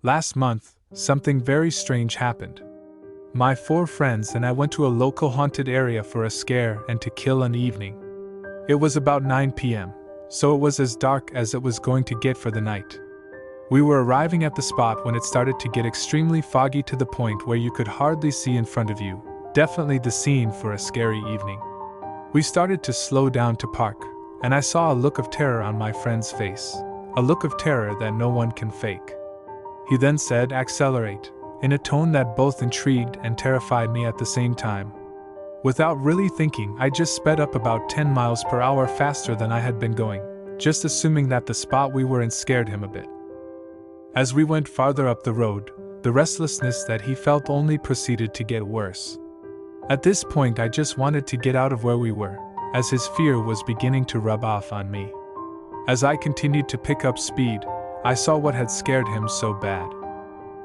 Last month, something very strange happened. My 4 friends and I went to a local haunted area for a scare and to kill an evening. It was about 9 p.m., so it was as dark as it was going to get for the night. We were arriving at the spot when it started to get extremely foggy to the point where you could hardly see in front of you, definitely the scene for a scary evening. We started to slow down to park, and I saw a look of terror on my friend's face, a look of terror that no one can fake. He then said, "Accelerate," in a tone that both intrigued and terrified me at the same time. Without really thinking, I just sped up about 10 miles per hour faster than I had been going, just assuming that the spot we were in scared him a bit. As we went farther up the road, the restlessness that he felt only proceeded to get worse. At this point, I just wanted to get out of where we were, as his fear was beginning to rub off on me. As I continued to pick up speed, I saw what had scared him so bad.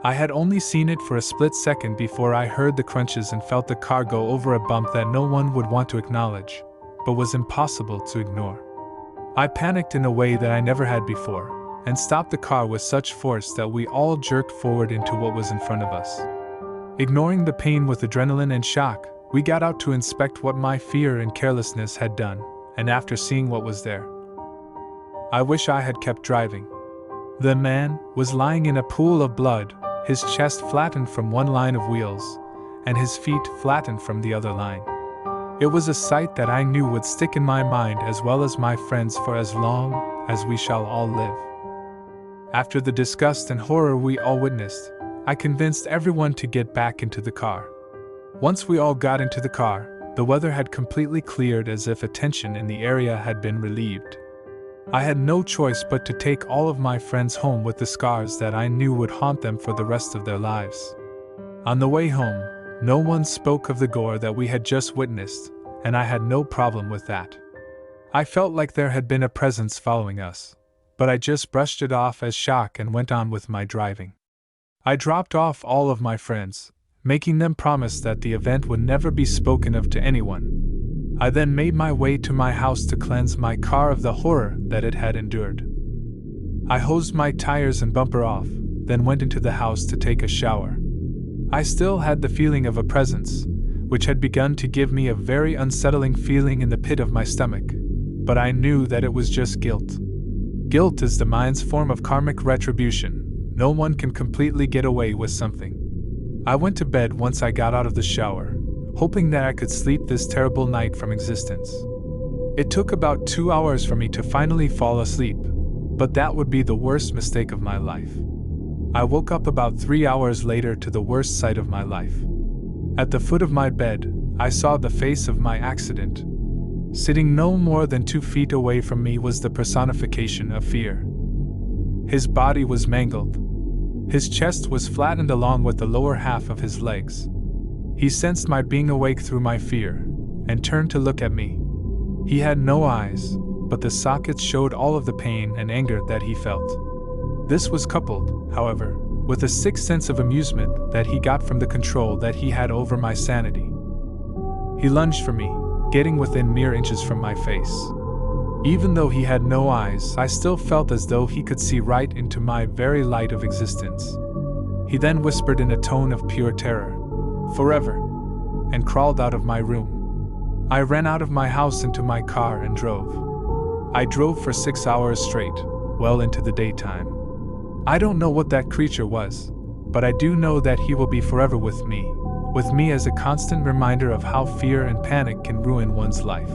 I had only seen it for a split second before I heard the crunches and felt the car go over a bump that no one would want to acknowledge, but was impossible to ignore. I panicked in a way that I never had before, and stopped the car with such force that we all jerked forward into what was in front of us. Ignoring the pain with adrenaline and shock, we got out to inspect what my fear and carelessness had done, and after seeing what was there, I wish I had kept driving. The man was lying in a pool of blood, his chest flattened from one line of wheels, and his feet flattened from the other line. It was a sight that I knew would stick in my mind as well as my friends for as long as we shall all live. After the disgust and horror we all witnessed, I convinced everyone to get back into the car. Once we all got into the car, the weather had completely cleared as if a tension in the area had been relieved. I had no choice but to take all of my friends home with the scars that I knew would haunt them for the rest of their lives. On the way home, no one spoke of the gore that we had just witnessed, and I had no problem with that. I felt like there had been a presence following us, but I just brushed it off as shock and went on with my driving. I dropped off all of my friends, making them promise that the event would never be spoken of to anyone. I then made my way to my house to cleanse my car of the horror that it had endured. I hosed my tires and bumper off, then went into the house to take a shower. I still had the feeling of a presence, which had begun to give me a very unsettling feeling in the pit of my stomach, but I knew that it was just guilt. Guilt is the mind's form of karmic retribution. No one can completely get away with something. I went to bed once I got out of the shower, hoping that I could sleep this terrible night from existence. It took about 2 hours for me to finally fall asleep, but that would be the worst mistake of my life. I woke up about 3 hours later to the worst sight of my life. At the foot of my bed, I saw the face of my accident. Sitting no more than 2 feet away from me was the personification of fear. His body was mangled. His chest was flattened along with the lower half of his legs. He sensed my being awake through my fear, and turned to look at me. He had no eyes, but the sockets showed all of the pain and anger that he felt. This was coupled, however, with a sick sense of amusement that he got from the control that he had over my sanity. He lunged for me, getting within mere inches from my face. Even though he had no eyes, I still felt as though he could see right into my very light of existence. He then whispered in a tone of pure terror, "Forever," and crawled out of my room. I ran out of my house into my car and drove. I drove for 6 hours straight, well into the daytime. I don't know what that creature was, but I do know that he will be forever with me as a constant reminder of how fear and panic can ruin one's life.